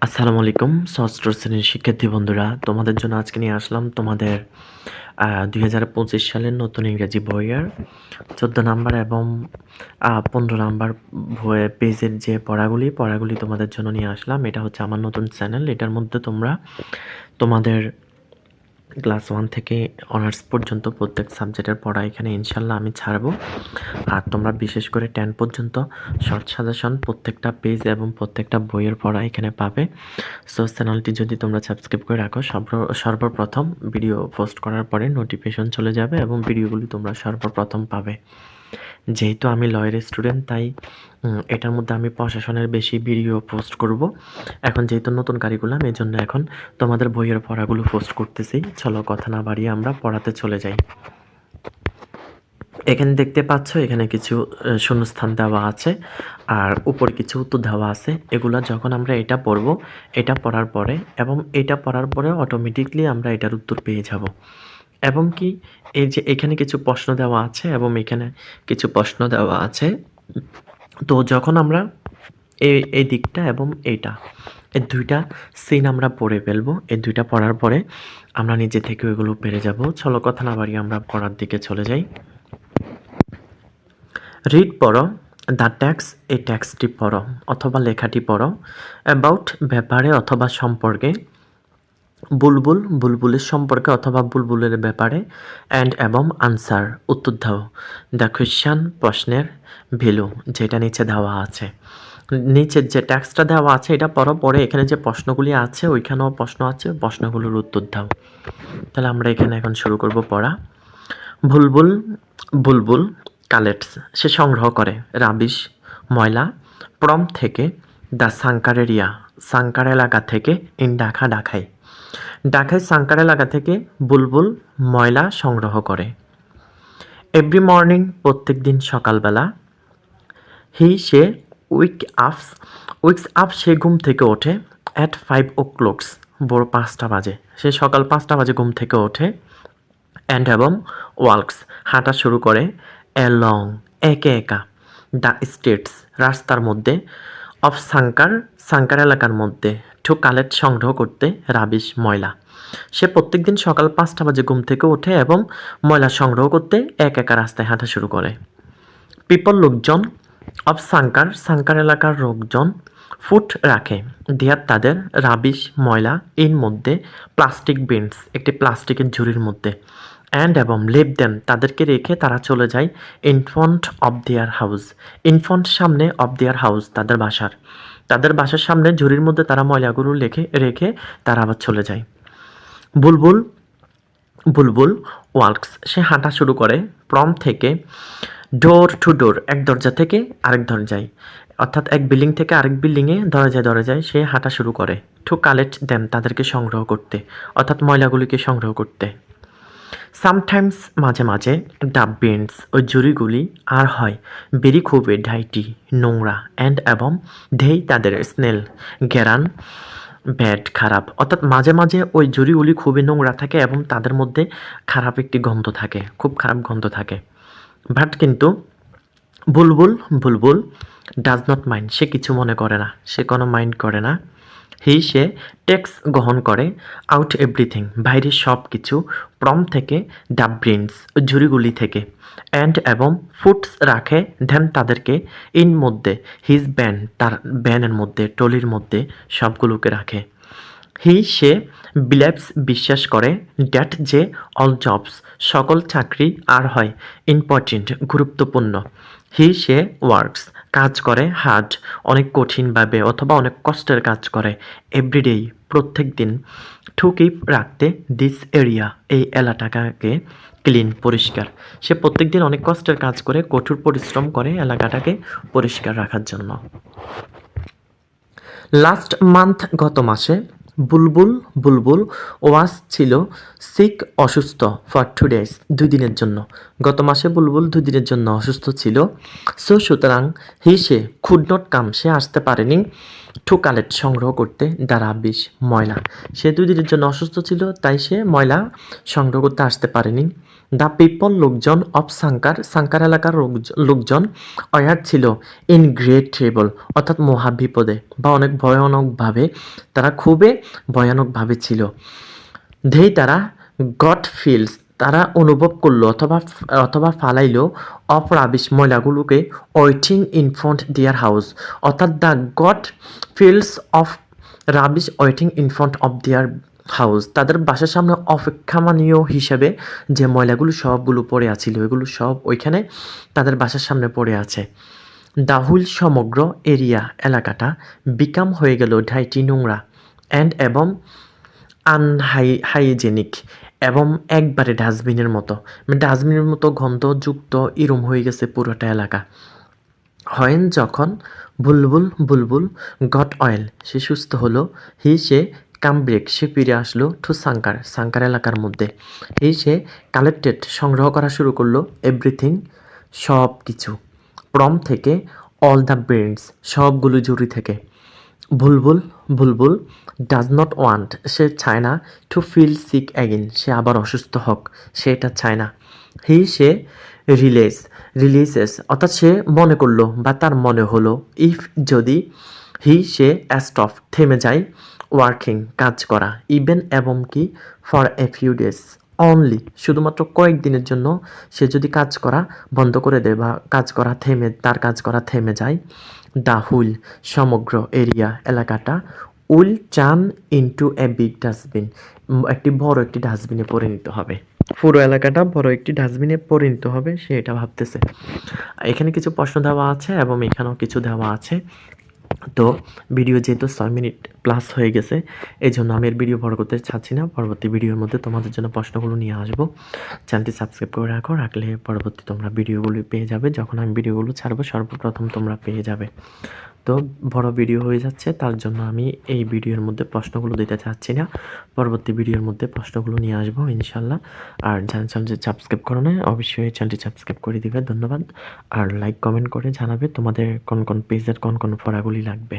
আসসালামু আলাইকুম ষষ্ঠ শ্রেণীর শিক্ষার্থী বন্ধুরা, তোমাদের জন্য আজকে নিয়ে আসলাম তোমাদের 2025 সালের নতুন ইংরেজি বইয়ের 14 নাম্বার এবং 15 নাম্বার বইয়ের পেজের যে পড়াগুলি তোমাদের জন্য নিয়ে আসলাম। এটা হচ্ছে আমার নতুন চ্যানেল। এটার মধ্যে তোমরা তোমাদের ক্লাস 1 থেকে অনার্স পর্যন্ত প্রত্যেক সাবজেক্টের পড়া এখানে ইনশাল্লাহ আমি ছাড়বো। আর তোমরা বিশেষ করে 10 পর্যন্ত শর্ট সাজেশন প্রত্যেকটা পেজ এবং প্রত্যেকটা বইয়ের পড়া এখানে পাবে। সো চ্যানেলটি যদি তোমরা সাবস্ক্রাইব করে রাখো, সর্বপ্রথম ভিডিও পোস্ট করার পরে নোটিফিকেশন চলে যাবে এবং ভিডিওগুলি তোমরা সর্বপ্রথম পাবে। যেহেতু আমি লয়ের স্টুডেন্ট, তাই এটার মধ্যে আমি প্রশাসনের বেশি ভিডিও পোস্ট করব। এখন যেহেতু নতুন কারিকুলাম, এই জন্য এখন তোমাদের বইয়ের পড়াগুলো পোস্ট করতেছি। চলো কথা না বাড়িয়ে আমরা পড়াতে চলে যাই। এখানে দেখতে পাচ্ছ, এখানে কিছু শূন্যস্থান দেওয়া আছে আর উপর কিছু উত্তর দেওয়া আছে। এগুলা যখন আমরা এটা পড়ব, এটা পড়ার পরে এবং এটা পড়ার পরে অটোমেটিকলি আমরা এটার উত্তর পেয়ে যাব। এবং কি এই যে এখানে কিছু প্রশ্ন দেওয়া আছে এবং এখানে কিছু প্রশ্ন দেওয়া আছে। তো যখন আমরা এই দিকটা এবং এইটা, এই দুইটা সিন আমরা পড়ে ফেলবো। এই দুইটা পড়ার পরে আমরা নিজে থেকে ওইগুলো পেরে যাব। চলো কথা না বাড়িয়ে আমরা পড়ার দিকে চলে যাই। রিড পড়ো, দ্য টেক্সট, এই টেক্সটটি পড়ো অথবা লেখাটি পড়ো। অ্যাবাউট ব্যাপারে অথবা সম্পর্কে, বুলবুল বুলবুলের সম্পর্কে অথবা বুলবুলের ব্যাপারে, অ্যান্ড এবং আনসার উত্তর দাও। দ্য কোয়েশ্চন প্রশ্নের, ভ্যালু যেটা নিচে দেওয়া আছে। নিচের যে টেক্সটটা দেওয়া আছে এটা পড়ো, পরে এখানে যে প্রশ্নগুলি আছে ওইখানেও প্রশ্ন আছে, প্রশ্নগুলোর উত্তর দাও। তাহলে আমরা এখানে এখন শুরু করব পড়া। বুলবুল বুলবুল কালেক্টস, সে সংগ্রহ করে, রাবিশ ময়লা, প্রম থেকে, দ্য সাংকার এরিয়া সাংকার এলাকা থেকে, ইন ঢাকা ঢাকায়। ঢাকায় সাংকার এলাকা থেকে বুলবুল ময়লা সংগ্রহ করে। এভরি মর্নিং প্রত্যেক দিন সকালবেলা, সে উইকস আপ সে ঘুম থেকে ওঠে, অ্যাট 5 o'clock ভোর 5টা বাজে, সে সকাল 5টা বাজে ঘুম থেকে ওঠে। অ্যান্ড এবং ওয়ার্কস হাঁটা শুরু করে, অ্যালং একে একা, দ্য স্টেটস রাস্তার মধ্যে, অফ সাংকার এলাকার মধ্যে, টু কালেক্ট সংগ্রহ করতে, রাবিশ ময়লা। সে প্রত্যেকদিন সকাল 5টা বাজে ঘুম থেকে ওঠে এবং ময়লা সংগ্রহ করতে এক একা রাস্তায় হাঁটা শুরু করে। পিপল লোকজন, অফ সাংকার এলাকার লোকজন, ফুট রাখে, দেয়ার তাদের, রাবিশ ময়লা, ইন মধ্যে, প্লাস্টিক বিনস একটি প্লাস্টিকের ঝুড়ির মধ্যে, অ্যান্ড এবং লিভ দেম তাদেরকে রেখে তারা চলে যায়, in front of their house in front সামনে, অফ দেয়ার হাউস তাদের বাসার সামনে ঝুড়ির মধ্যে তারা ময়লাগুলো রেখে তারা আবার চলে যায়। বুলবুল বুলবুল ওয়ার্কস সে হাঁটা শুরু করে, প্রম থেকে, ডোর টু ডোর এক দরজা থেকে আরেক দরজায়, অর্থাৎ এক বিল্ডিং থেকে আরেক বিল্ডিংয়ে দরজায় সে হাঁটা শুরু করে। টু কালেক্ট দেম তাদেরকে সংগ্রহ করতে, অর্থাৎ ময়লাগুলিকে সংগ্রহ করতে। সামটাইমস মাঝে মাঝে, ডাব বিনস ওই ঝুড়িগুলি আর হয়, বেরি খুবই ডাইটি নোংরা, অ্যান্ড এবং ধেই তাদের স্নেল ঘেরান, ব্যাড খারাপ, অর্থাৎ মাঝে মাঝে ওই ঝুড়িগুলি খুবই নোংরা থাকে এবং তাদের মধ্যে খারাপ একটি গন্ধ থাকে, খুব খারাপ গন্ধ থাকে। বাট কিন্তু বুলবুল বুলবুল ডাজ নট মাইন্ড সে কিছু মনে করে না, সে কোনো মাইন্ড করে না। সে টেক্স গ্রহণ করে, আউট এভরিথিং বাইরের সব কিছু, প্রম থেকে, দ্য ব্রিন্স ঝুড়িগুলি থেকে, অ্যান্ড এবং ফুডস রাখে, দেন তাদেরকে, ইন মধ্যে, হিজ ব্যান তার ব্যানের মধ্যে, টলির মধ্যে সবগুলোকে রাখে। সে বিলিভস বিশ্বাস করে, দ্যাট যে অল জবস সকল চাকরি আর হয়, ইম্পর্টেন্ট গুরুত্বপূর্ণ। সে ওয়ার্কস কাজ করে, হার্ড অনেক কঠিনভাবে অথবা অনেক কষ্টের কাজ করে, এভরিডে প্রত্যেক দিন, টু কিপ রাখতে, দিস এরিয়া এই এলাকাটাকে, ক্লিন পরিষ্কার। সে প্রত্যেক দিন অনেক কষ্টের কাজ করে, কঠোর পরিশ্রম করে এলাকাটাকে পরিষ্কার রাখার জন্য। লাস্ট মান্থ গত মাসে, বুলবুল বুলবুল ওয়াজ ছিল, সিক অসুস্থ, ফর 2 days 2 দিনের জন্য। গত মাসে বুলবুল 2 দিনের জন্য অসুস্থ ছিল। সো সুতরাং সে কুড নট কাম সে আসতে পারেনি, টু কালেক্ট সংগ্রহ করতে, দ্য রাবিশ ময়লা। সে 2 দিনের জন্য অসুস্থ ছিল, তাই সে ময়লা সংগ্রহ করতে আসতে পারেনি। দ্য পিপল লোকজন অফ সাংকার এলাকার লোকজন অয়ার ছিল ইন গ্রেট ট্রেবল অর্থাৎ মহাবিপদে বা অনেক ভয়ানকভাবে, তারা খুবই ভয়ানকভাবে ছিল। তারা গট ফিলস তারা অনুভব করলো অথবা ফালাইলো অফ রাবিশ ময়লাগুলোকে waiting in front their house, অর্থাৎ the got fills of rubbish waiting in front of their house, তাদের বাসার সামনে অপেক্ষমানীয় হিসেবে যে ময়লাগুলো সবগুলো পড়ে আছিল এগুলো সব ওইখানে তাদের বাসার সামনে পড়ে আছে। দাহুল সমগ্র এলাকাটা বিকাম হয়ে গেল ঢাইটি নোংরা এবং হাইজেনিক এবং একবারে ডাস্টবিনের মতো গন্ধযুক্ত ইরম হয়ে গেছে পুরোটা এলাকা। যখন বুলবুল গট অয়েল সে সুস্থ হলো, সে কামব্রেক সে ফিরে আসলো টু সাংকার এলাকার মধ্যে। সে কালেক্টেড সংগ্রহ করা শুরু করলো এভরিথিং সব কিছু, প্রম থেকে অল দ্য ব্রেন্স সবগুলো জুড়ি থেকে। বুলবুল ডাজ নট ওয়ান্ট সে চায় না টু ফিল সিক অ্যাগেন সে আবার অসুস্থ হোক, সে এটা চায় না। সে রিলিজেস অর্থাৎ সে মনে করলো বা তার মনে হলো ইফ যদি সে স্টপ থেমে যায় ওয়ার্কিং কাজ করা, ইভেন এবং কি for a few days only শুধুমাত্র কয়েকদিনের জন্য সে যদি কাজ করা বন্ধ করে দেয় বা তার কাজ করা থেমে যায়, দ্য হুল সমগ্র এলাকাটা will turn into a big dustbin একটি ডাস্টবিনে পরিণত হবে। পুরো এলাকাটা বড় একটি ডাস্টবিনে পরিণত হবে সে এটা ভাবতেছে। এখানে কিছু প্রশ্ন দেওয়া আছে এবং এখানেও কিছু দেওয়া আছে। তো ভিডিও যেহেতু 6 মিনিট প্লাস হয়ে গেছে এই জন্য আমি এর ভিডিও বড় করতে চাচ্ছি না। পরবর্তী ভিডিওর মধ্যে তোমাদের জন্য প্রশ্নগুলো নিয়ে আসবো। চ্যানেলটি সাবস্ক্রাইব করে রাখলে পরবর্তী তোমরা ভিডিওগুলো পেয়ে যাবে। যখন আমি ভিডিওগুলো ছাড়বো সর্বপ্রথম তোমরা পেয়ে যাবে। তো বড় ভিডিও হয়ে যাচ্ছে তার জন্য আমি এই ভিডিওর মধ্যে প্রশ্নগুলো দিতে চাচ্ছি না। পরবর্তী ভিডিওর মধ্যে প্রশ্নগুলো নিয়ে আসবো ইনশাল্লাহ। আর চ্যানেলটি সাবস্ক্রাইব করো না অবশ্যই চ্যানেলটি সাবস্ক্রাইব করে দিবে। ধন্যবাদ। আর লাইক কমেন্ট করে জানাবে তোমাদের কোন পেজের কোন পড়াগুলি লাগবে।